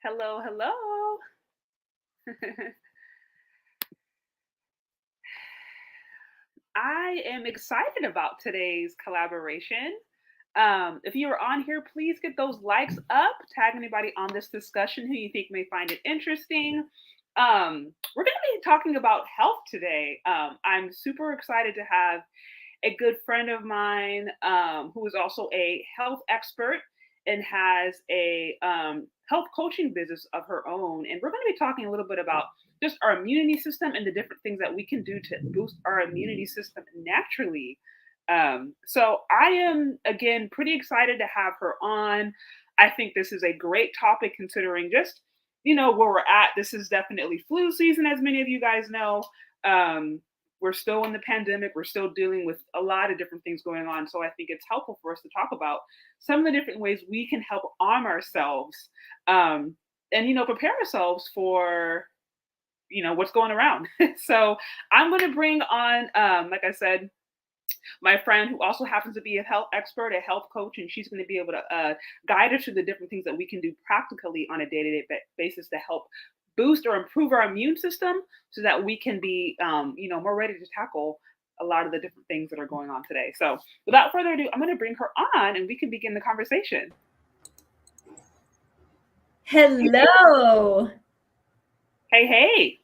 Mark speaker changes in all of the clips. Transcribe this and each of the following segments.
Speaker 1: Hello, hello. I am excited about today's collaboration. If you are on here, please get those likes up. Tag anybody on this discussion who you think may find it interesting. We're going to be talking about health today. I'm super excited to have a good friend of mine who is also a health expert and has a health coaching business of her own. And we're going to be talking a little bit about just our immunity system and the different things that we can do to boost our immunity system naturally. So I am, again, pretty excited to have her on. I think this is a great topic considering just, where we're at. This is definitely flu season, as many of you guys know. We're still in the pandemic. We're still dealing with a lot of different things going on. So I think it's helpful for us to talk about some of the different ways we can help arm ourselves, and prepare ourselves for what's going around. So I'm going to bring on, like I said, my friend who also happens to be a health expert, a health coach, and she's going to be able to guide us through the different things that we can do practically on a day-to-day basis to help boost or improve our immune system so that we can be, more ready to tackle a lot of the different things that are going on today. So without further ado, I'm going to bring her on and we can begin the conversation.
Speaker 2: Hello.
Speaker 1: Hey.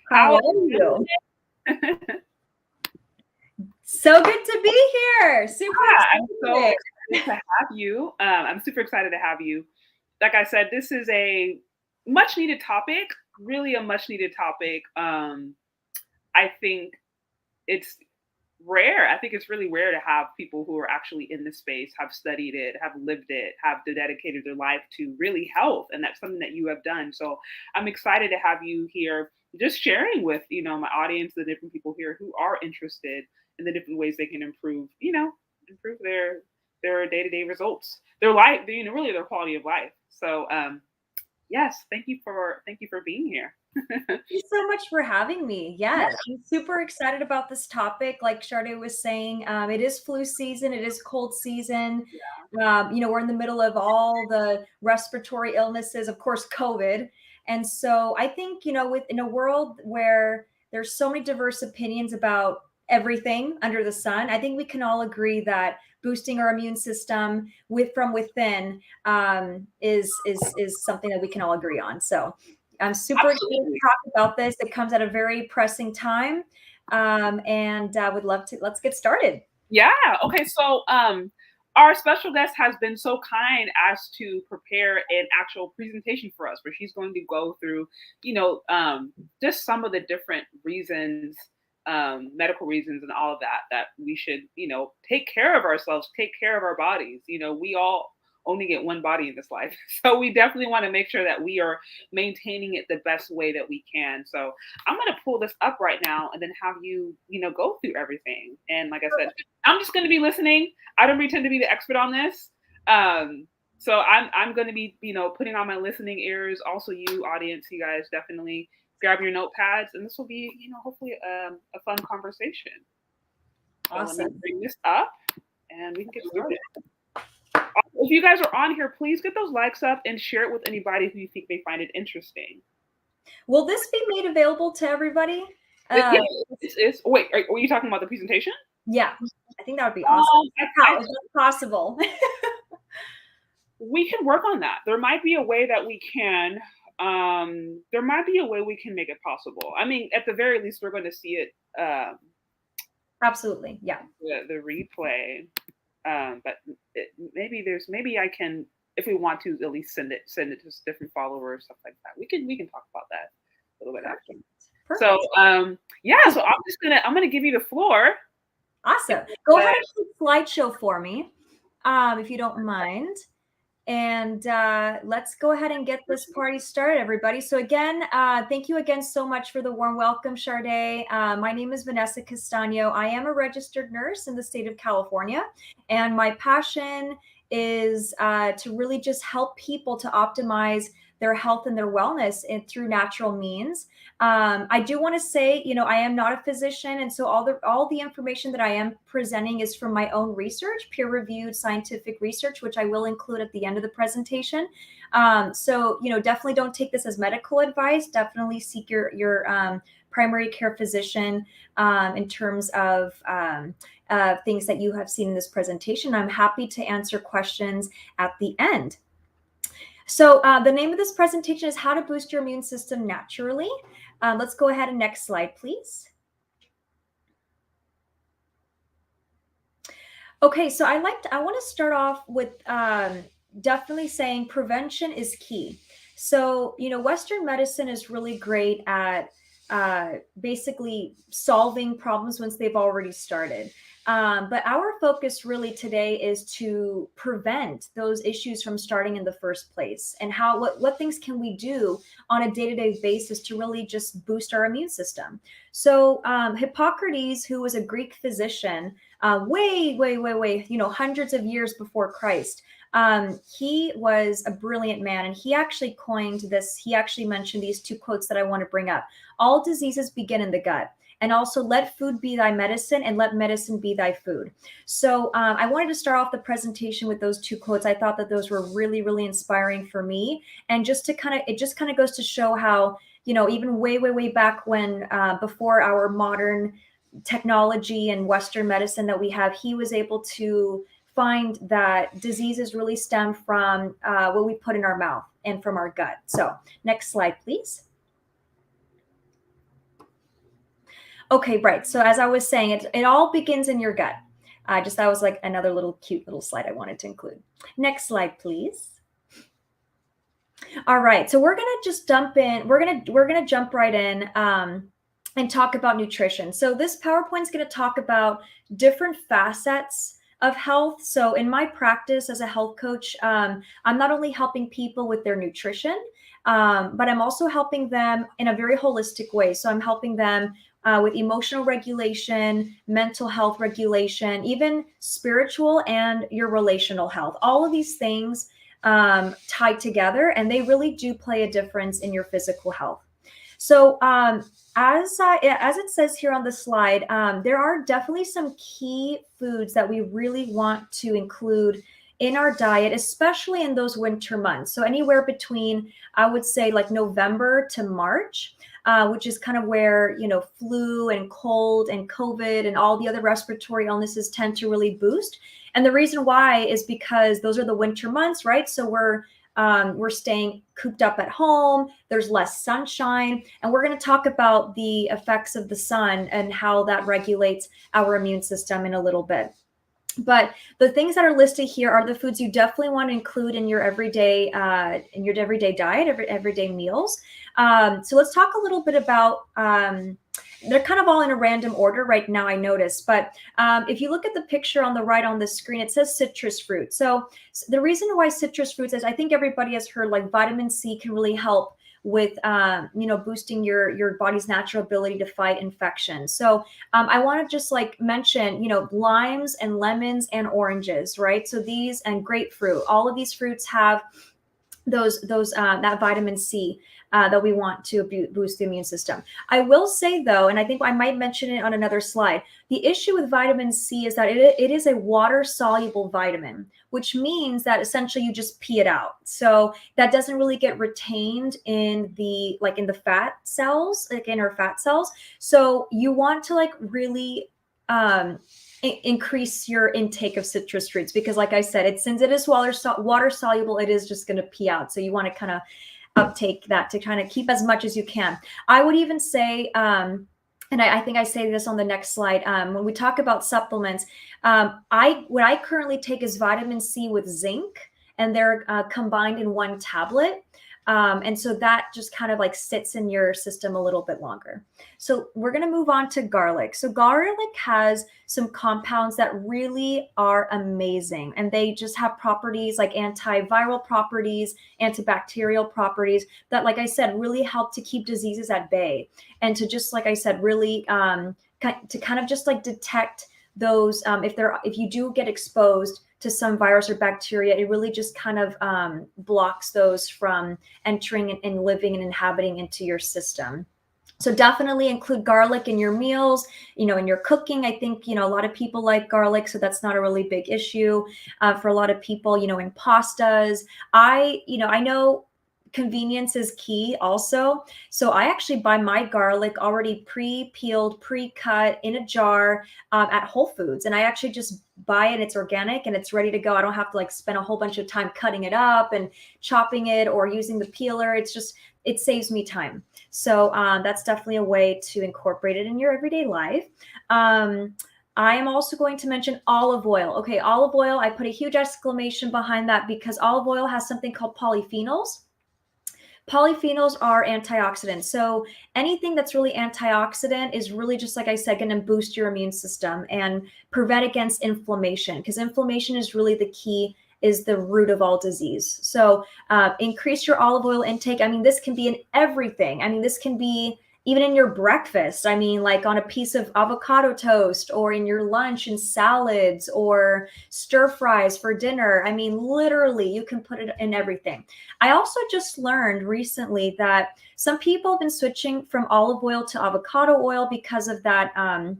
Speaker 2: How are you? So good to be here. Super
Speaker 1: I'm so excited to have you. I'm super excited to have you. Like I said, this is a much needed topic, really a much needed topic. I think it's rare. I think it's really rare to have people who are actually in this space, have studied it, have lived it, have dedicated their life to really health. And that's something that you have done. So I'm excited to have you here, just sharing with, my audience, the different people here who are interested in the different ways they can improve their day-to-day results, their life, really their quality of life. So yes, thank you for being here.
Speaker 2: Thank you so much for having me. Yes, I'm super excited about this topic. Like Chardé was saying, it is flu season. It is cold season.
Speaker 1: Yeah.
Speaker 2: We're in the middle of all the respiratory illnesses, of course, COVID. And so I think, in a world where there's so many diverse opinions about everything under the sun, I think we can all agree that boosting our immune system from within is something that we can all agree on. So I'm super excited to talk about this. It comes at a very pressing time, and would love to. Let's get started.
Speaker 1: Yeah. Okay. So our special guest has been so kind as to prepare an actual presentation for us, where she's going to go through, just some of the different reasons, medical reasons, and all of that we should, take care of ourselves, take care of our bodies. We all only get one body in this life. So we definitely want to make sure that we are maintaining it the best way that we can. So I'm going to pull this up right now and then have you, go through everything. And like I said, I'm just going to be listening. I don't pretend to be the expert on this. So I'm going to be, putting on my listening ears. Also, you audience, you guys definitely grab your notepads, and this will be, hopefully a fun conversation.
Speaker 2: Awesome.
Speaker 1: So let me bring this up and we can get started. If you guys are on here, please get those likes up and share it with anybody who you think may find it interesting.
Speaker 2: Will this be made available to everybody?
Speaker 1: Wait, are you talking about the presentation?
Speaker 2: Yeah, I think that would be awesome. How is that possible?
Speaker 1: We can work on that. There might be a way that we can. There might be a way we can make it possible. I mean, at the very least, we're going to see it.
Speaker 2: Absolutely, yeah.
Speaker 1: The replay. But maybe I can, if we want to, at least send it to different followers, stuff like that. We can talk about that a little bit after. So so I'm gonna give you the floor.
Speaker 2: Awesome. Go ahead and do a slideshow for me, if you don't mind. And let's go ahead and get this party started, everybody. So again, thank you again so much for the warm welcome, Chardé. My name is Vanessa Castaño. I am a registered nurse in the state of California, and my passion is to really just help people to optimize their health and their wellness through natural means. I do want to say, I am not a physician, and so all the information that I am presenting is from my own research, peer-reviewed scientific research, which I will include at the end of the presentation. So, definitely don't take this as medical advice. Definitely seek your primary care physician in terms of things that you have seen in this presentation. I'm happy to answer questions at the end. So the name of this presentation is How to Boost Your Immune System Naturally. Let's go ahead and next slide, please. Okay, so I want to start off with definitely saying prevention is key. So, Western medicine is really great at basically solving problems once they've already started. But our focus really today is to prevent those issues from starting in the first place, and what things can we do on a day-to-day basis to really just boost our immune system. So, Hippocrates, who was a Greek physician, way, hundreds of years before Christ. He was a brilliant man, and he actually coined this. He actually mentioned these two quotes that I want to bring up. All diseases begin in the gut. And also, let food be thy medicine, and let medicine be thy food. So I wanted to start off the presentation with those two quotes. I thought that those were really, really inspiring for me. And it just kind of goes to show how, even way back when, before our modern technology and Western medicine that we have, he was able to find that diseases really stem from what we put in our mouth and from our gut. So next slide, please. Okay, right. So as I was saying, it all begins in your gut. That was like another little cute little slide I wanted to include. Next slide, please. All right, so we're gonna just jump in. We're gonna jump right in and talk about nutrition. So this PowerPoint is going to talk about different facets of health. So in my practice as a health coach, I'm not only helping people with their nutrition, but I'm also helping them in a very holistic way. So I'm helping them with emotional regulation, mental health regulation, even spiritual and your relational health. All of these things tied together, and they really do play a difference in your physical health. So as it says here on the slide, there are definitely some key foods that we really want to include in our diet, especially in those winter months. So anywhere between, I would say, like November to March, which is kind of where, flu and cold and COVID and all the other respiratory illnesses tend to really boost. And the reason why is because those are the winter months, right? So we're staying cooped up at home. There's less sunshine. And we're going to talk about the effects of the sun and how that regulates our immune system in a little bit. But the things that are listed here are the foods you definitely want to include in your everyday diet, everyday meals. So let's talk a little bit about they're kind of all in a random order right now, I noticed. But if you look at the picture on the right on the screen, it says citrus fruit. So the reason why citrus fruits is, I think everybody has heard, like, vitamin C can really help with boosting your body's natural ability to fight infection. So I want to just mention, limes and lemons and oranges, right? So these, and grapefruit, all of these fruits have that vitamin C that we want to boost the immune system. I will say, though, and I think I might mention it on another slide, the issue with vitamin C is that it is a water soluble vitamin, which means that essentially you just pee it out. So that doesn't really get retained in the fat cells, like in our fat cells. So you want to really increase your intake of citrus fruits, because, like I said, since it is water soluble, it is just going to pee out. So you want to kind of uptake that to kind of keep as much as you can. I would even say, and I think I say this on the next slide, when we talk about supplements, what I currently take is vitamin C with zinc, and they're combined in one tablet. And so that just kind of sits in your system a little bit longer. So we're going to move on to garlic. So garlic has some compounds that really are amazing, and they just have properties like antiviral properties, antibacterial properties that, like I said, really help to keep diseases at bay, and to just, like I said, really to kind of just detect those if you do get exposed to some virus or bacteria, it really just kind of blocks those from entering and living and inhabiting into your system. So definitely include garlic in your meals, in your cooking. I think, a lot of people like garlic, so that's not a really big issue for a lot of people, in pastas. I know convenience is key also. So I actually buy my garlic already pre-peeled, pre-cut in a jar at Whole Foods. And I actually just buy it. It's organic and it's ready to go. I don't have to spend a whole bunch of time cutting it up and chopping it or using the peeler. It saves me time. So that's definitely a way to incorporate it in your everyday life. I am also going to mention olive oil. Okay, olive oil, I put a huge exclamation behind that because olive oil has something called polyphenols. Polyphenols are antioxidants. So anything that's really antioxidant is really, just like I said, going to boost your immune system and prevent against inflammation, because inflammation is really the key, is the root of all disease. So increase your olive oil intake. I mean, this can be in everything. I mean, this can be even in your breakfast. I mean, like on a piece of avocado toast, or in your lunch and salads, or stir fries for dinner. I mean, literally, you can put it in everything. I also just learned recently that some people have been switching from olive oil to avocado oil because of that. I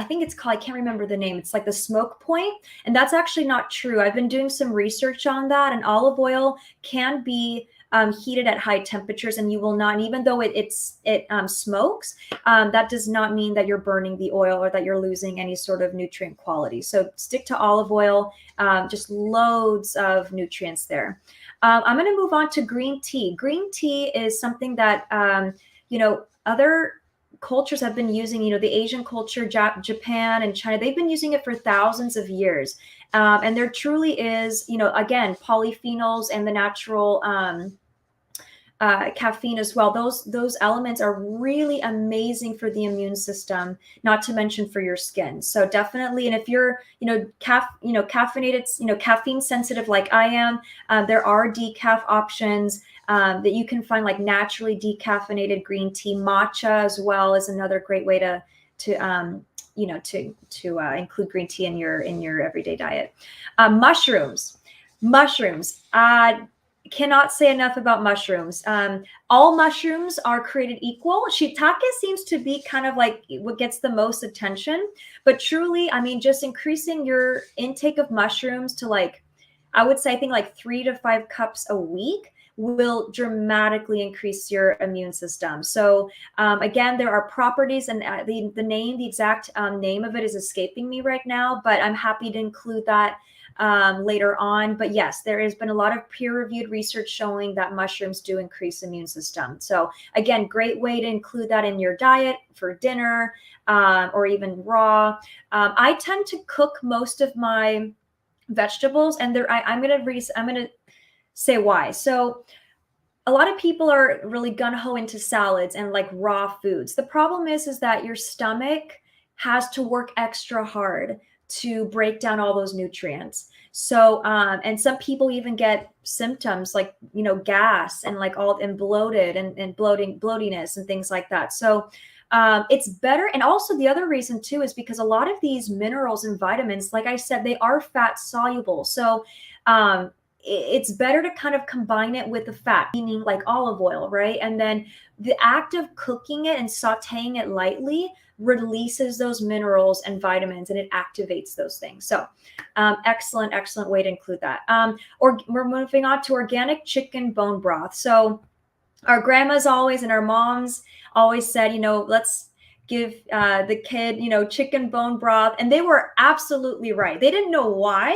Speaker 2: think it's called, I can't remember the name. It's like the smoke point, and that's actually not true. I've been doing some research on that, and olive oil can be heated at high temperatures, and you will not, even though it smokes, that does not mean that you're burning the oil or that you're losing any sort of nutrient quality. So stick to olive oil, just loads of nutrients there. I'm going to move on to green tea. Green tea is something that, other cultures have been using, the Asian culture, Japan and China, they've been using it for thousands of years. And there truly is, again, polyphenols and the natural caffeine as well. Those elements are really amazing for the immune system, not to mention for your skin. So definitely, and if you're, caffeinated, caffeine sensitive like I am, there are decaf options that you can find, like naturally decaffeinated green tea. Matcha as well is another great way to include green tea in your everyday diet. Mushrooms. Cannot say enough about mushrooms. All mushrooms are created equal. Shiitake seems to be kind of like what gets the most attention, but truly, I mean, just increasing your intake of mushrooms to, like, I would say, I think like 3 to 5 cups a week will dramatically increase your immune system. So again, there are properties, and the exact name of it is escaping me right now, but I'm happy to include that later on. But yes, there has been a lot of peer-reviewed research showing that mushrooms do increase immune system. So again, great way to include that in your diet for dinner, or even raw. I tend to cook most of my vegetables, and I'm gonna say why. So a lot of people are really gung-ho into salads and like raw foods. The problem is that your stomach has to work extra hard to break down all those nutrients. So, and some people even get symptoms like, gas and like and bloated and bloatiness and things like that. So, it's better. And also the other reason too is because a lot of these minerals and vitamins, like I said, they are fat soluble. So, it's better to kind of combine it with the fat, meaning like olive oil, right? And then the act of cooking it and sauteing it lightly releases those minerals and vitamins, and it activates those things. So excellent way to include that. Or we're moving on to organic chicken bone broth. So our grandmas always, and our moms always said, let's give the kid, chicken bone broth. And they were absolutely right. They didn't know why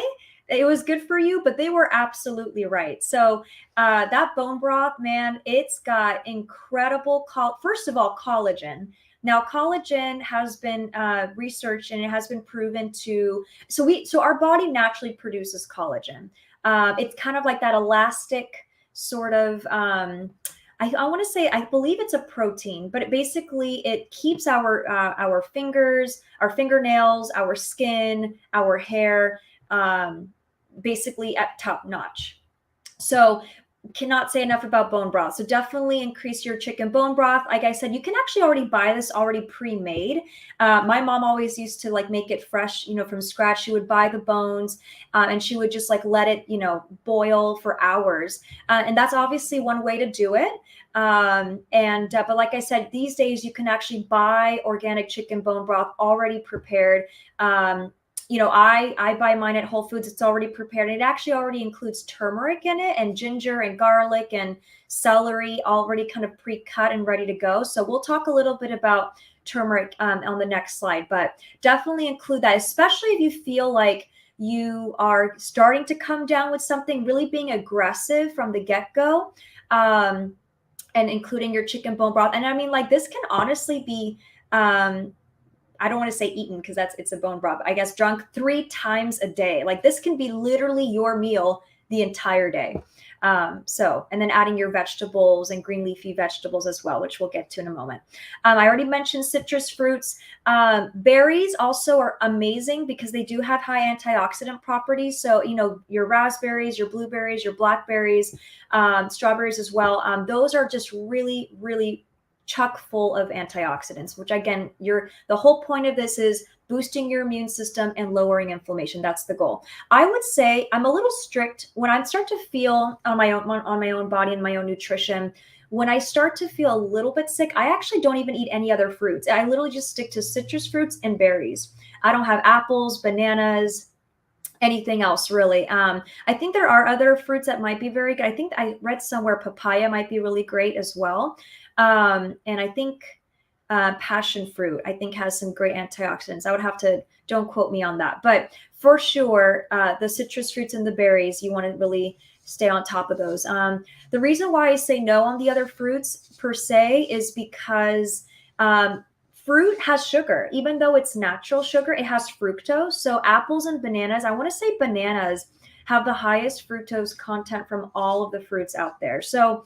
Speaker 2: it was good for you, but they were absolutely right. So that bone broth, man, it's got incredible, first of all, collagen. Now, collagen has been researched, and it has been proven to, so our body naturally produces collagen. It's kind of like that elastic sort of, I want to say, I believe it's a protein, but it keeps our fingers, our fingernails, our skin, our hair, basically at top notch. So cannot say enough about bone broth. So definitely increase your chicken bone broth. Like I said, you can actually already buy this already pre-made. My mom always used to like make it fresh, from scratch. She would buy the bones and she would just like let it, boil for hours. And that's obviously one way to do it. But like I said, these days you can actually buy organic chicken bone broth already prepared. I buy mine at Whole Foods. It's already prepared. It actually already includes turmeric in it, and ginger and garlic and celery already kind of pre-cut and ready to go. So we'll talk a little bit about turmeric on the next slide, but definitely include that, especially if you feel like you are starting to come down with something, really being aggressive from the get-go, and including your chicken bone broth. And I mean, like, this can honestly be I don't want to say eaten because it's a bone broth. I guess drunk 3 times a day. Like this can be literally your meal the entire day. And then adding your vegetables and green leafy vegetables as well, which we'll get to in a moment. I already mentioned citrus fruits. Berries also are amazing because they do have high antioxidant properties. So, your raspberries, your blueberries, your blackberries, strawberries as well. Those are just really, really chock full of antioxidants, which again, the whole point of this is boosting your immune system and lowering inflammation. That's the goal. I would say I'm a little strict when I start to feel on my own body and my own nutrition. When I start to feel a little bit sick, I actually don't even eat any other fruits. I literally just stick to citrus fruits and berries. I don't have apples, bananas, anything else really. I think there are other fruits that might be very good. I think I read somewhere papaya might be really great as well. And I think passion fruit, I think, has some great antioxidants. I would have to, don't quote me on that, but for sure, the citrus fruits and the berries, you want to really stay on top of those. The reason why I say no on the other fruits per se is because fruit has sugar. Even though it's natural sugar, it has fructose. So apples and bananas, I want to say bananas have the highest fructose content from all of the fruits out there. So,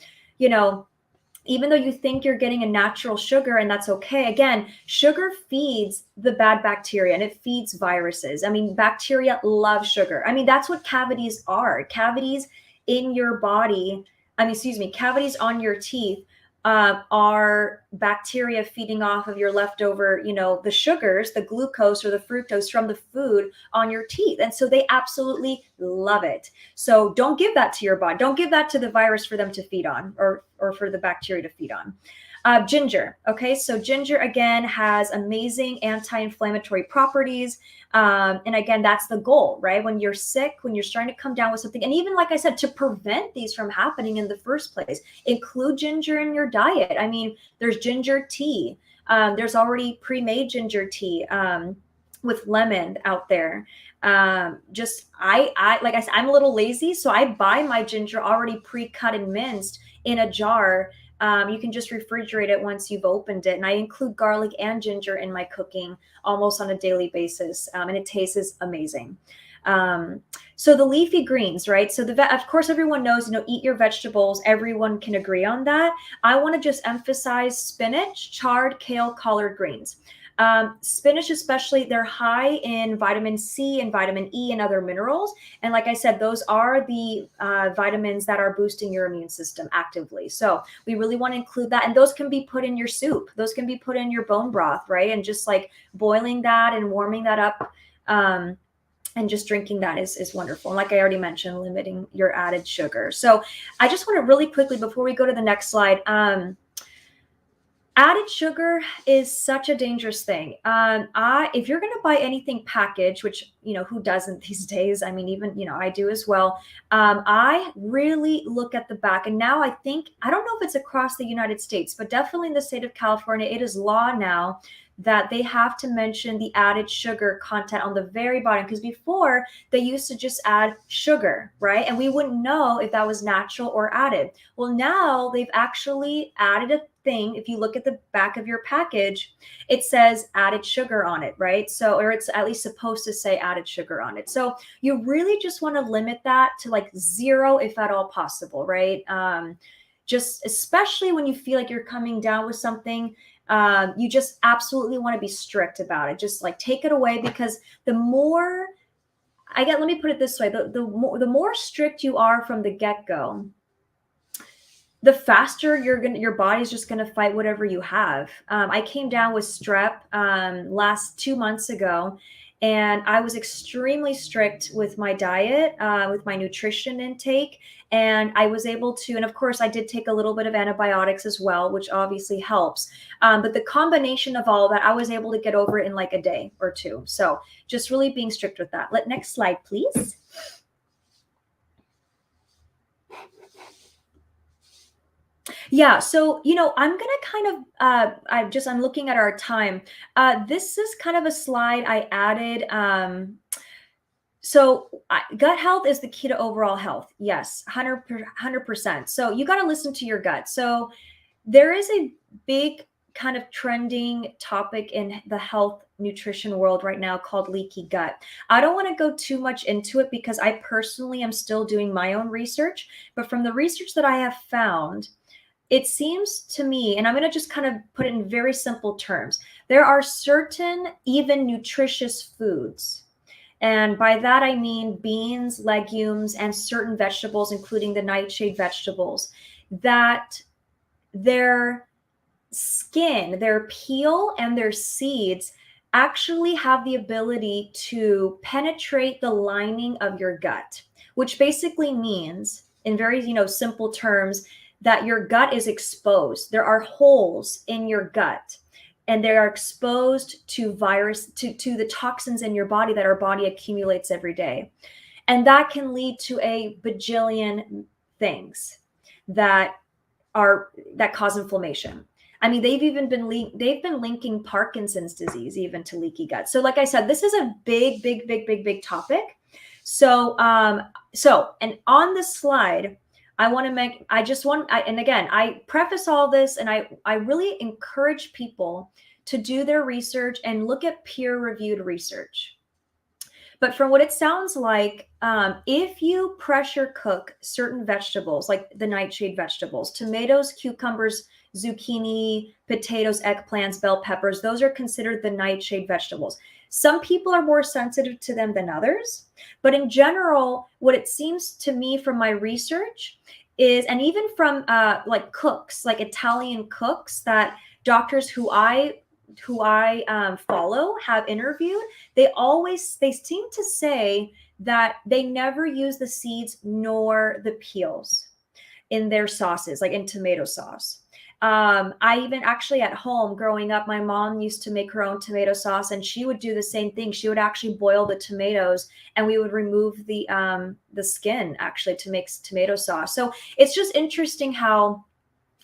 Speaker 2: even though you think you're getting a natural sugar, and that's okay, again, sugar feeds the bad bacteria and it feeds viruses. I mean, bacteria love sugar. I mean, that's what cavities are. Cavities in your body, cavities on your teeth are bacteria feeding off of your leftover, the sugars, the glucose or the fructose from the food on your teeth. And so they absolutely love it. So don't give that to your body. Don't give that to the virus for them to feed on or for the bacteria to feed on. Ginger. Okay. So ginger again has amazing anti-inflammatory properties. And again, that's the goal, right? When you're sick, when you're starting to come down with something, and even like I said, to prevent these from happening in the first place, include ginger in your diet. I mean, there's ginger tea. There's already pre-made ginger tea with lemon out there. I like I said, I'm a little lazy, so I buy my ginger already pre-cut and minced in a jar. You can just refrigerate it once you've opened it. And I include garlic and ginger in my cooking almost on a daily basis. And it tastes amazing. So the leafy greens, right? So of course, everyone knows, eat your vegetables. Everyone can agree on that. I want to just emphasize spinach, chard, kale, collard greens. Spinach, especially, they're high in vitamin C and vitamin E and other minerals. And like I said, those are the vitamins that are boosting your immune system actively. So we really want to include that. And those can be put in your soup. Those can be put in your bone broth, right? And just like boiling that and warming that up and just drinking that is wonderful. And like I already mentioned, limiting your added sugar. So I just want to really quickly, before we go to the next slide, added sugar is such a dangerous thing. If you're going to buy anything packaged, which, who doesn't these days? I mean, even, I do as well. I really look at the back. And now I don't know if it's across the United States, but definitely in the state of California, it is law now that they have to mention the added sugar content on the very bottom. Because before they used to just add sugar, right? And we wouldn't know if that was natural or added. Well, now they've actually added a thing. If you look at the back of your package, it says added sugar on it, right? So, or it's at least supposed to say added sugar on it. So you really just want to limit that to like 0, if at all possible, right? Just especially when you feel like you're coming down with something, you just absolutely want to be strict about it. Just like take it away, because the more let me put it this way, the more strict you are from the get-go, the faster your body's just going to fight whatever you have. I came down with strep last 2 months ago, and I was extremely strict with my diet, with my nutrition intake. And I was able to, and of course I did take a little bit of antibiotics as well, which obviously helps. But the combination of all that, I was able to get over it in like a day or two. So just really being strict with that. Next slide, please. Yeah. So, I'm going to kind of, I'm looking at our time. This is kind of a slide I added. Gut health is the key to overall health. Yes, 100%. So you got to listen to your gut. So there is a big kind of trending topic in the health nutrition world right now called leaky gut. I don't want to go too much into it because I personally am still doing my own research, but from the research that I have found, it seems to me, and I'm going to just kind of put it in very simple terms, there are certain even nutritious foods. And by that, I mean beans, legumes, and certain vegetables, including the nightshade vegetables, that their skin, their peel, and their seeds actually have the ability to penetrate the lining of your gut, which basically means, in very, simple terms, that your gut is exposed. There are holes in your gut, and they are exposed to to the toxins in your body that our body accumulates every day. And that can lead to a bajillion things that cause inflammation. I mean, they've been linking Parkinson's disease even to leaky gut. So like I said, this is a big topic. So, and on this slide, and again, I preface all this, and I really encourage people to do their research and look at peer-reviewed research. But from what it sounds like, if you pressure cook certain vegetables, like the nightshade vegetables, tomatoes, cucumbers, zucchini, potatoes, eggplants, bell peppers, those are considered the nightshade vegetables. Some people are more sensitive to them than others. But in general, what it seems to me from my research is, and even from like cooks, like Italian cooks that doctors who I follow have interviewed, they seem to say that they never use the seeds nor the peels in their sauces, like in tomato sauce. I even actually at home growing up, my mom used to make her own tomato sauce, and she would do the same thing. She would actually boil the tomatoes, and we would remove the skin actually to make tomato sauce. So it's just interesting how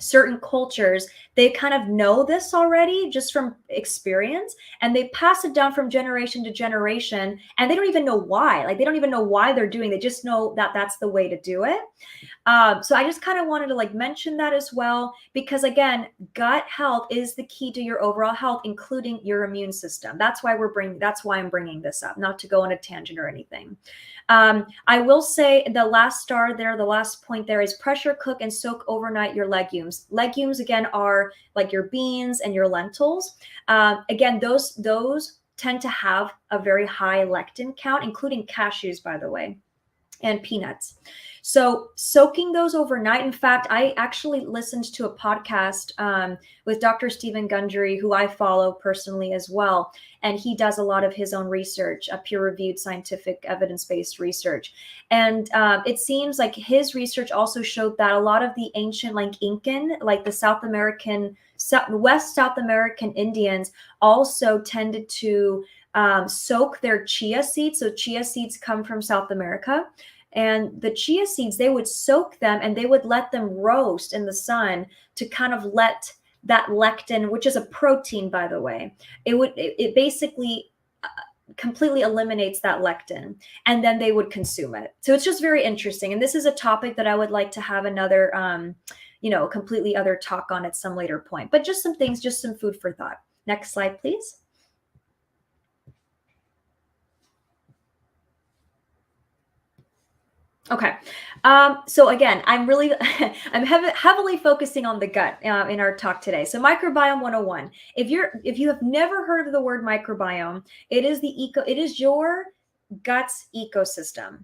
Speaker 2: certain cultures, they kind of know this already just from experience, and they pass it down from generation to generation, and they don't even know why. Like, they don't even know why they're doing it. They just know that that's the way to do it. So I just kind of wanted to like mention that as well, because again, gut health is the key to your overall health, including your immune system. That's why I'm bringing this up, not to go on a tangent or anything. I will say the last point there is pressure cook and soak overnight your legumes. Legumes, again, are like your beans and your lentils. Again, those tend to have a very high lectin count, including cashews, by the way, and peanuts. So soaking those overnight. In fact, I actually listened to a podcast with Dr. Stephen Gundry, who I follow personally as well. And he does a lot of his own research, peer-reviewed scientific evidence-based research. And it seems like his research also showed that a lot of the ancient, like Incan, like the West South American Indians also tended to soak their chia seeds. So chia seeds come from South America. And the chia seeds, they would soak them and they would let them roast in the sun to kind of let that lectin, which is a protein, by the way, it basically completely eliminates that lectin, and then they would consume it. So it's just very interesting. And this is a topic that I would like to have another, completely other talk on at some later point, but just some things, just some food for thought. Next slide, please. Okay. So again, I'm heavily focusing on the gut in our talk today. So microbiome 101. If you have never heard of the word microbiome, it is your gut's ecosystem.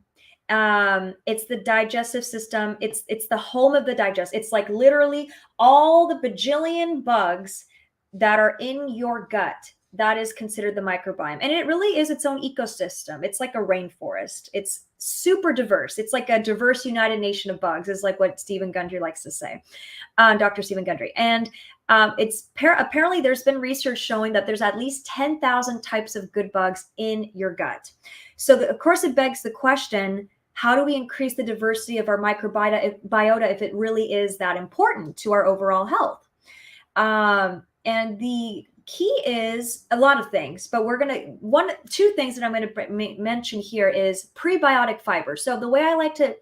Speaker 2: It's the digestive system. It's the home of the digest. It's like literally all the bajillion bugs that are in your gut. That is considered the microbiome. And it really is its own ecosystem. It's like a rainforest. It's super diverse. It's like a diverse United Nation of bugs, is like what Stephen Gundry likes to say, Dr. Stephen Gundry. And apparently there's been research showing that there's at least 10,000 types of good bugs in your gut. So of course it begs the question, how do we increase the diversity of our microbiota if it really is that important to our overall health? And the key is a lot of things, but two things that I'm going to mention here is prebiotic fiber. So the way I like to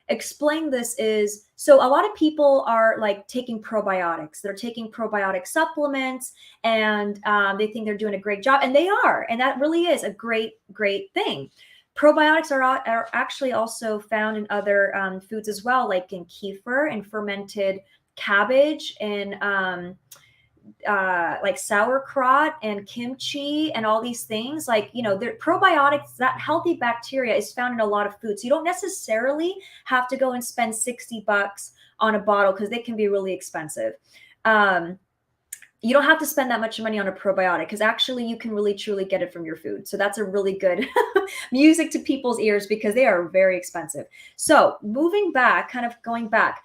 Speaker 2: explain this is, so a lot of people are like taking probiotics. They're taking probiotic supplements, and they think they're doing a great job, and they are, and that really is a great thing. Probiotics are actually also found in other foods as well, like in kefir and fermented cabbage, and like sauerkraut and kimchi and all these things. Like, you know, the probiotics, that healthy bacteria is found in a lot of foods. You don't necessarily have to go and spend $60 on a bottle, because they can be really expensive. You don't have to spend that much money on a probiotic, because actually you can really truly get it from your food. So that's a really good music to people's ears, because they are very expensive. So moving back, kind of going back,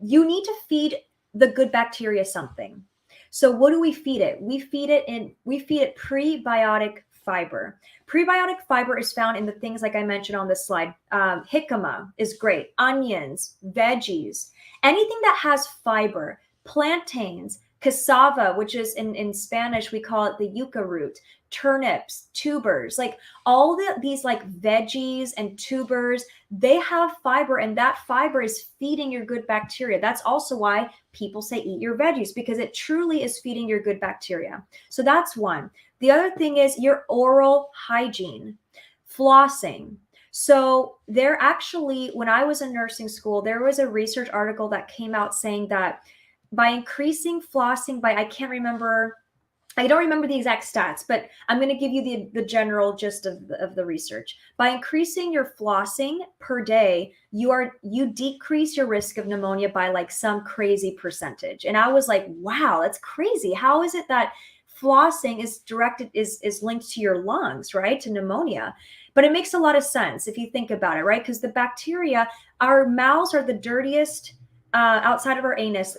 Speaker 2: you need to feed the good bacteria something. So what do we feed it? We feed it prebiotic fiber. Prebiotic fiber is found in the things like I mentioned on this slide. Jicama is great. Onions, veggies, anything that has fiber, plantains, cassava, which is in Spanish, we call it the yucca root, turnips, tubers, like all these like veggies and tubers, they have fiber, and that fiber is feeding your good bacteria. That's also why people say eat your veggies, because it truly is feeding your good bacteria. So that's one. The other thing is your oral hygiene, flossing. So there actually, when I was in nursing school, there was a research article that came out saying that by increasing flossing by, I don't remember the exact stats, but I'm going to give you the general gist of the research. By increasing your flossing per day, you decrease your risk of pneumonia by like some crazy percentage. And I was like, wow, that's crazy. How is it that flossing is linked to your lungs, right? To pneumonia. But it makes a lot of sense if you think about it, right? Because the bacteria, our mouths are the dirtiest outside of our anus.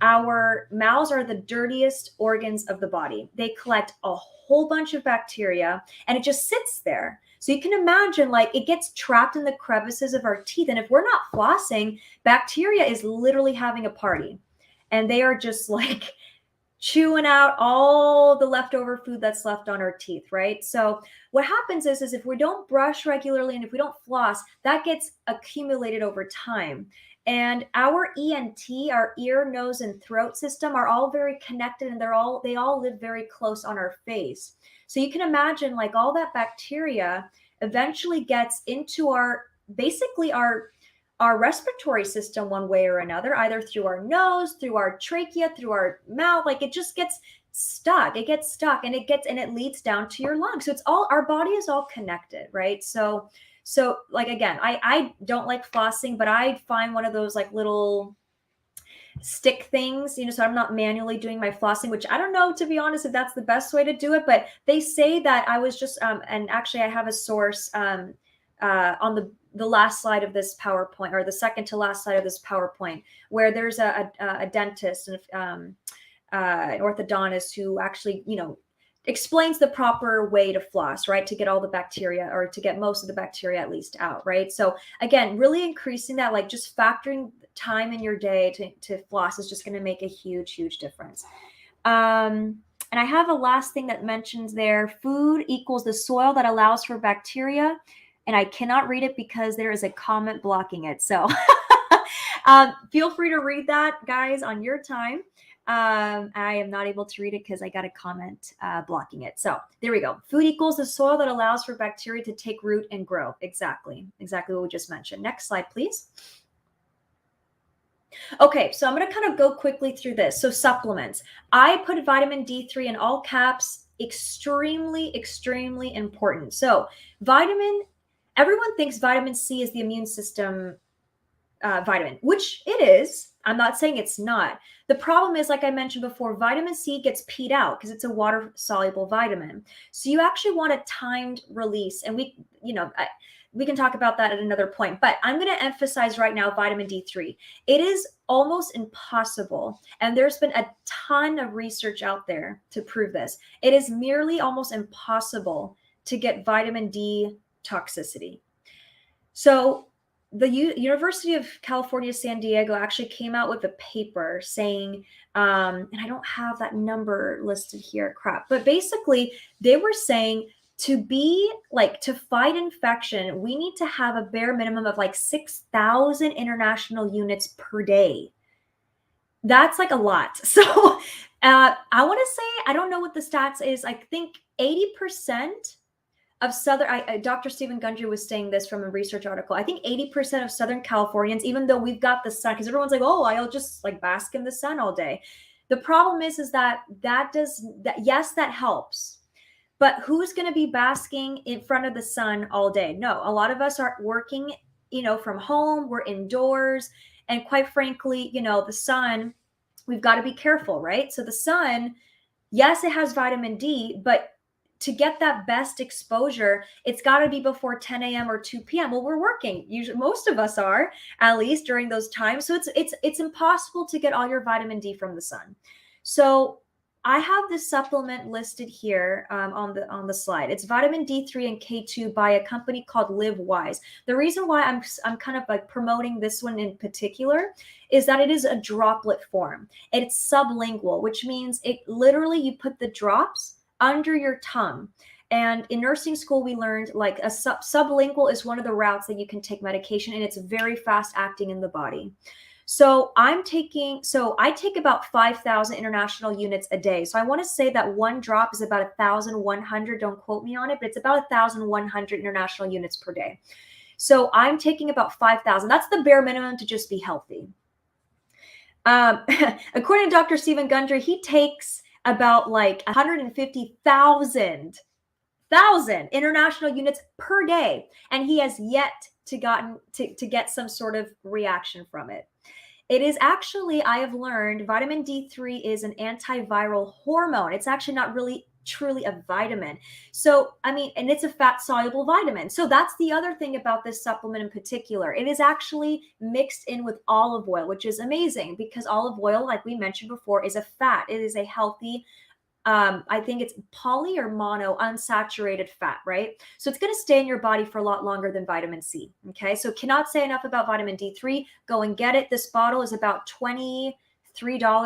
Speaker 2: Our mouths are the dirtiest organs of the body. They collect a whole bunch of bacteria, and it just sits there. So you can imagine, like, it gets trapped in the crevices of our teeth. And if we're not flossing, bacteria is literally having a party, and they are just like chewing out all the leftover food that's left on our teeth, right? So what happens is if we don't brush regularly and if we don't floss, that gets accumulated over time. And our ENT, our ear, nose, and throat system are all very connected, and they all live very close on our face. So you can imagine, like, all that bacteria eventually gets into basically our respiratory system one way or another, either through our nose, through our trachea, through our mouth. Like, it just gets stuck. It gets stuck, and it leads down to your lungs. So our body is all connected, right? So like, again, I don't like flossing, but I find one of those like little stick things, so I'm not manually doing my flossing, which I don't know, to be honest, if that's the best way to do it. But they say that I was just, and actually I have a source on the last slide of this PowerPoint, or the second to last slide of this PowerPoint, where there's a dentist and an orthodontist who actually, explains the proper way to floss, right? To get all the bacteria, or to get most of the bacteria at least out, right? So again, really increasing that, like just factoring time in your day to floss is just going to make a huge, huge difference. And I have a last thing that mentions there, food equals the soil that allows for bacteria. And I cannot read it because there is a comment blocking it. So feel free to read that, guys, on your time. I am not able to read it because I got a comment blocking it. So there we go. Food equals the soil that allows for bacteria to take root and grow. Exactly what we just mentioned. Next slide, please. Okay, so I'm going to kind of go quickly through this. So supplements. I put vitamin D3 in all caps. Extremely, extremely important. So everyone thinks vitamin C is the immune system vitamin, which it is. I'm not saying it's not. The problem is, like I mentioned before, vitamin C gets peed out because it's a water-soluble vitamin. So you actually want a timed release. And we can talk about that at another point. But I'm going to emphasize right now vitamin D3. It is almost impossible. And there's been a ton of research out there to prove this. It is merely almost impossible to get vitamin D toxicity. So the University of California, San Diego actually came out with a paper saying, and I don't have that number listed here, crap, but basically they were saying to fight infection, we need to have a bare minimum of like 6,000 international units per day. That's like a lot. So I want to say, I don't know what the stats is. I think 80% of Dr. Stephen Gundry was saying this from a research article. I think 80% of Southern Californians, even though we've got the sun, because everyone's like, oh, I'll just like bask in the sun all day. The problem is that yes, that helps. But who's going to be basking in front of the sun all day? No, a lot of us are working, from home, we're indoors. And quite frankly, the sun, we've got to be careful, right? So the sun, yes, it has vitamin D, but to get that best exposure, it's got to be before 10 a.m. or 2 p.m. Well, we're working. Usually, most of us are, at least during those times. So it's impossible to get all your vitamin D from the sun. So I have this supplement listed here on the slide. It's vitamin D3 and K2 by a company called Live Wise. The reason why I'm kind of like promoting this one in particular is that it is a droplet form. It's sublingual, which means it literally, you put the drops under your tongue. And in nursing school, we learned like a sublingual is one of the routes that you can take medication, and it's very fast acting in the body. So I take about 5,000 international units a day. So I want to say that one drop is about 1,100. Don't quote me on it, but it's about 1,100 international units per day. So I'm taking about 5,000. That's the bare minimum to just be healthy. According to Dr. Stephen Gundry, he takes about like 150,000 international units per day, and he has yet to get some sort of reaction from it. It is actually, I have learned, vitamin D3 is an antiviral hormone. It's actually not really truly a vitamin. So, and it's a fat soluble vitamin. So that's the other thing about this supplement in particular. It is actually mixed in with olive oil, which is amazing because olive oil, like we mentioned before, is a fat. It is a healthy, I think it's poly or mono unsaturated fat, right? So it's going to stay in your body for a lot longer than vitamin C. Okay. So cannot say enough about vitamin D3. Go and get it. This bottle is about $23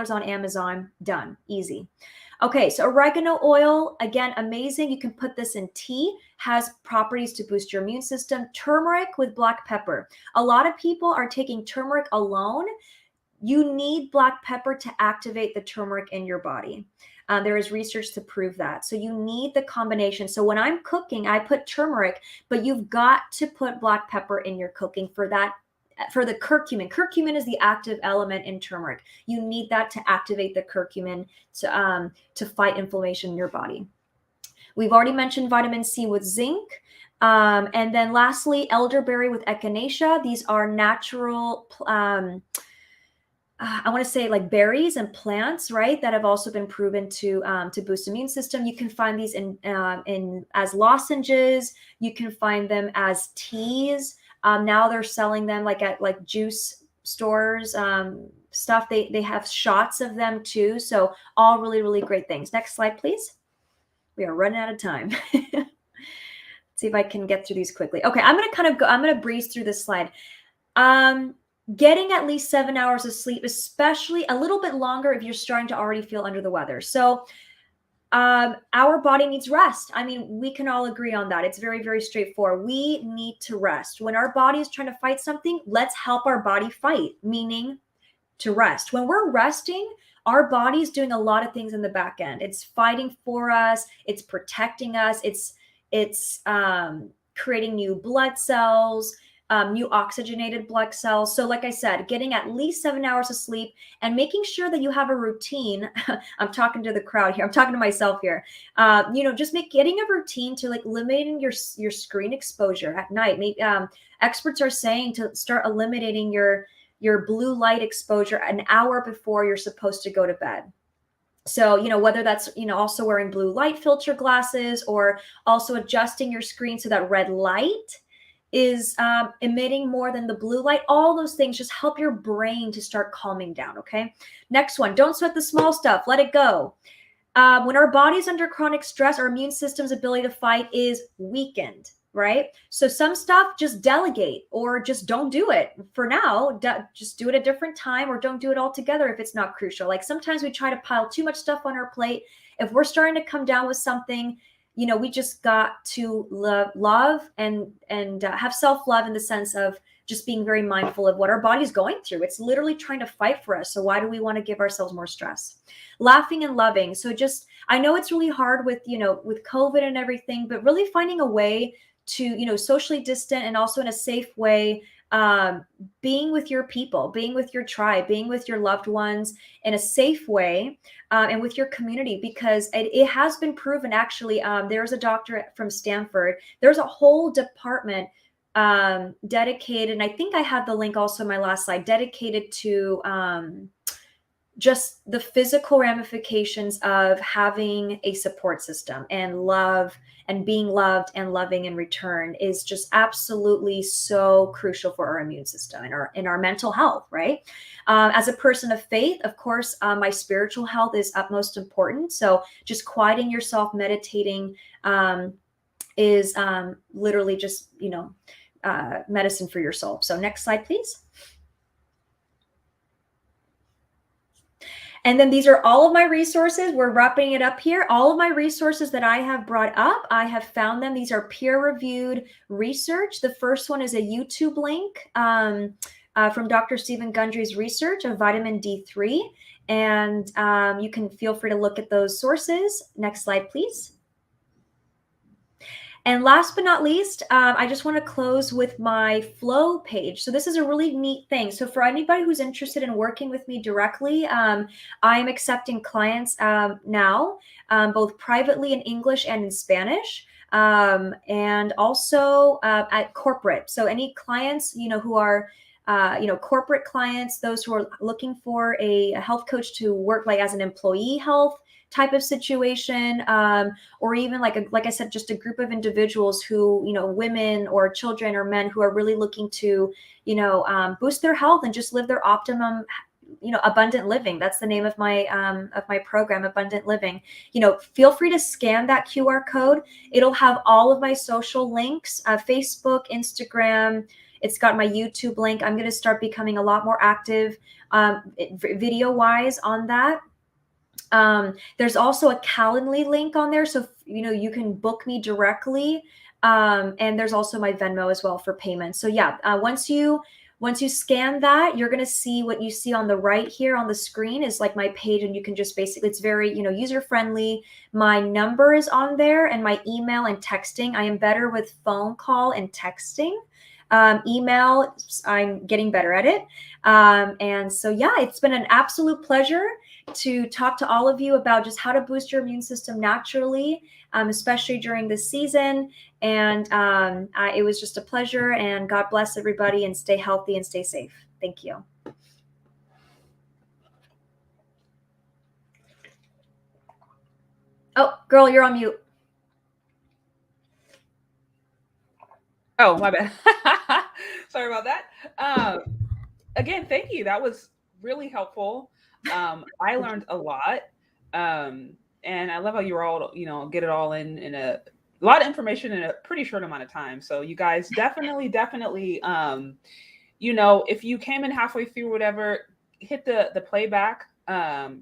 Speaker 2: on Amazon. Done. Easy. Okay. So oregano oil, again, amazing. You can put this in tea, has properties to boost your immune system. Turmeric with black pepper. A lot of people are taking turmeric alone. You need black pepper to activate the turmeric in your body. There is research to prove that. So you need the combination. So when I'm cooking, I put turmeric, but you've got to put black pepper in your cooking for the curcumin. Curcumin is the active element in turmeric. You need that to activate the curcumin to fight inflammation in your body. We've already mentioned vitamin C with zinc. And then lastly, elderberry with echinacea. These are natural I want to say like berries and plants, right? That have also been proven to boost immune system. You can find these in as lozenges. You can find them as teas. Now they're selling them like at like juice stores, stuff. They have shots of them too. So all really, really great things. Next slide, please. We are running out of time. Let's see if I can get through these quickly. Okay, I'm going to breeze through this slide. Getting at least 7 hours of sleep, especially a little bit longer if you're starting to already feel under the weather. So our body needs rest. We can all agree on that. It's very, very straightforward. We need to rest. When our body is trying to fight something, let's help our body fight, meaning to rest. When we're resting, our body is doing a lot of things in the back end. It's fighting for us. It's protecting us. It's creating new blood cells, new oxygenated blood cells. So like I said, getting at least 7 hours of sleep and making sure that you have a routine. I'm talking to the crowd here. I'm talking to myself here. Just getting a routine to like limiting your screen exposure at night. Maybe, experts are saying to start eliminating your blue light exposure an hour before you're supposed to go to bed. So, whether that's, also wearing blue light filter glasses or also adjusting your screen so that red light is emitting more than the blue light. All those things just help your brain to start calming down, okay? Next one, don't sweat the small stuff. Let it go. When our body's under chronic stress, our immune system's ability to fight is weakened, right? So some stuff, just delegate or just don't do it for now. Just do it a different time or don't do it altogether if it's not crucial. Like sometimes we try to pile too much stuff on our plate. If we're starting to come down with something, we just got to love and have self-love in the sense of just being very mindful of what our body's going through. It's literally trying to fight for us. So why do we want to give ourselves more stress? Laughing and loving. So just, I know it's really hard with, with COVID and everything, but really finding a way to, socially distant and also in a safe way, being with your people, being with your tribe, being with your loved ones in a safe way, and with your community, because it has been proven actually. There's a doctor from Stanford. There's a whole department dedicated, and I think I had the link also in my last slide, dedicated to just the physical ramifications of having a support system, and love and being loved and loving in return is just absolutely so crucial for our immune system and our mental health, right? As a person of faith, of course, my spiritual health is utmost important. So just quieting yourself, meditating is literally just, medicine for your soul. So next slide, please. And then these are all of my resources. We're wrapping it up here. All of my resources that I have brought up, I have found them. These are peer-reviewed research. The first one is a YouTube link from Dr. Stephen Gundry's research of vitamin D3. And you can feel free to look at those sources. Next slide, please. And last but not least, I just want to close with my flow page. So this is a really neat thing. So for anybody who's interested in working with me directly, I am accepting clients now, both privately in English and in Spanish, and also at corporate. So any clients, who are corporate clients, those who are looking for a health coach to work like as an employee health type of situation, or even like I said, just a group of individuals who, women or children or men who are really looking to, boost their health and just live their optimum, abundant living. That's the name of my program, Abundant Living. Feel free to scan that QR code. It'll have all of my social links, Facebook, Instagram. It's got my YouTube link. I'm going to start becoming a lot more active video wise on that. There's also a Calendly link on there. So, you can book me directly. And there's also my Venmo as well for payment. So yeah, once you scan that, you're going to see what you see on the right here on the screen is like my page. And you can just basically, it's very, user friendly. My number is on there and my email and texting. I am better with phone call and texting. Email, I'm getting better at it. And so, yeah, it's been an absolute pleasure to talk to all of you about just how to boost your immune system naturally, especially during this season. And it was just a pleasure, and God bless everybody, and stay healthy and stay safe. Thank you. Oh, girl, you're on mute.
Speaker 1: Oh, my bad. Sorry about that. Again, thank you. That was really helpful. I learned a lot. And I love how you were all, get it all in a lot of information in a pretty short amount of time. So you guys definitely, if you came in halfway through, whatever, hit the playback.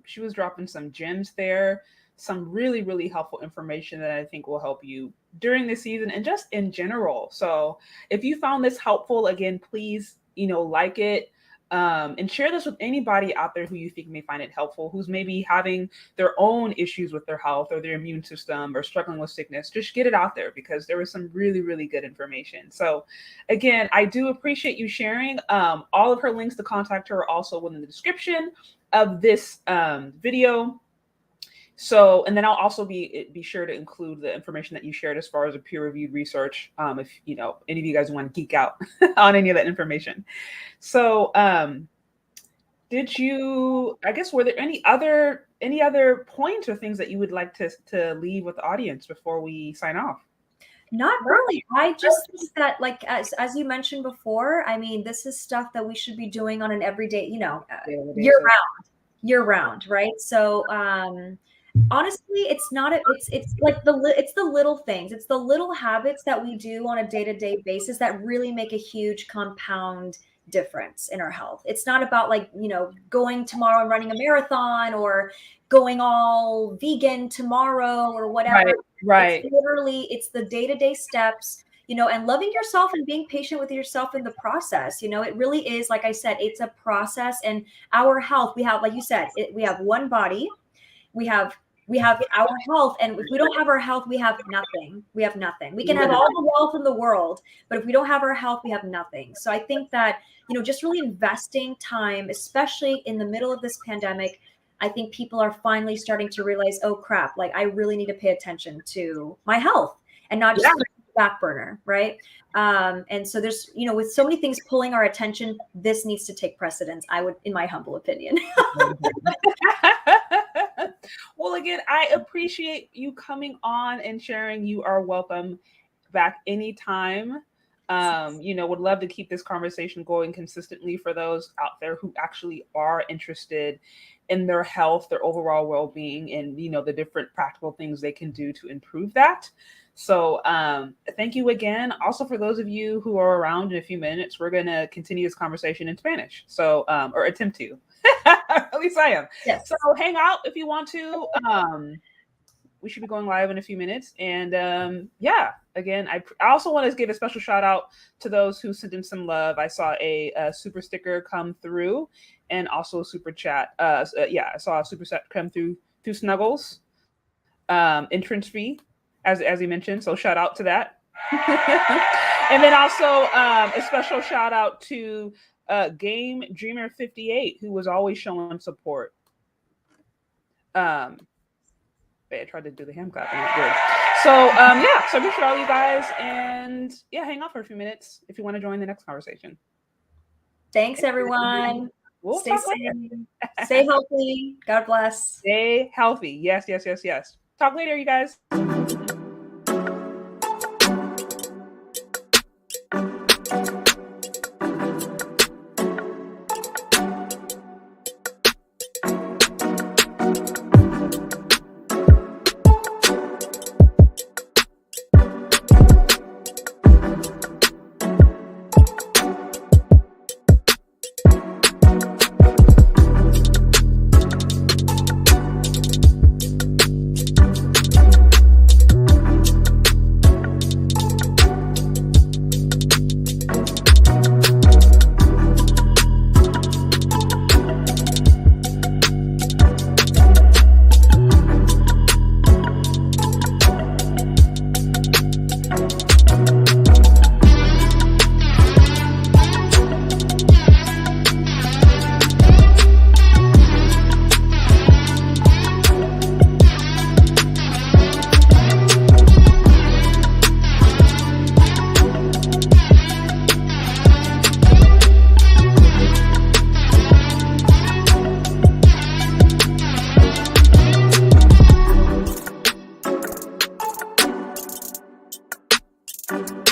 Speaker 1: She was dropping some gems there, some really, really helpful information that I think will help you during the season and just in general. So if you found this helpful, again, please, like it. And share this with anybody out there who you think may find it helpful, who's maybe having their own issues with their health or their immune system or struggling with sickness. Just get it out there because there was some really, really good information. So again, I do appreciate you sharing. All of her links to contact her are also within the description of this video. So, and then I'll also be sure to include the information that you shared as far as a peer-reviewed research, if any of you guys want to geek out on any of that information. So, were there any other points or things that you would like to leave with the audience before we sign off?
Speaker 2: Not really. I just think that, like, as you mentioned before, I mean, this is stuff that we should be doing on an everyday, year round, right? So, honestly, it's like it's the little things. It's the little habits that we do on a day-to-day basis that really make a huge compound difference in our health. It's not about going tomorrow and running a marathon or going all vegan tomorrow or whatever.
Speaker 1: Right. Right.
Speaker 2: It's literally, it's the day-to-day steps, you know, and loving yourself and being patient with yourself in the process. You know, it really is, like I said, it's a process. And our health, we have, like you said, we have one body, we have our health, and if we don't have our health, we have nothing. We have nothing. We can have all the wealth in the world, but if we don't have our health, we have nothing. So I think that, you know, just really investing time, especially in the middle of this pandemic, I think people are finally starting to realize, oh crap, like I really need to pay attention to my health and not just put it on the back burner, right? And so there's, you know, with so many things pulling our attention, this needs to take precedence, I would, in my humble opinion.
Speaker 1: Well, again, I appreciate you coming on and sharing. You are welcome back anytime. You know, would love to keep this conversation going consistently for those out there who actually are interested in their health, their overall well-being, and, you know, the different practical things they can do to improve that. So thank you again. Also, for those of you who are around in a few minutes, we're going to continue this conversation in Spanish. So, or attempt to. At least I am.
Speaker 2: Yes.
Speaker 1: So hang out if you want to. We should be going live in a few minutes. And yeah, again, I also want to give a special shout out to those who sent in some love. I saw a super sticker come through, and also a super chat. Yeah, I saw a super chat come through Snuggles. Entrance fee, as he mentioned. So shout out to that. And then also a special shout out to Game Dreamer 58, who was always showing support. I tried to do the hand clap and it did. So yeah, so make sure all you guys, and yeah, hang out for a few minutes if you want to join the next conversation.
Speaker 2: Thanks, everyone.
Speaker 1: We'll
Speaker 2: Stay safe. Stay healthy. God bless.
Speaker 1: Stay healthy. Yes. Talk later, you guys.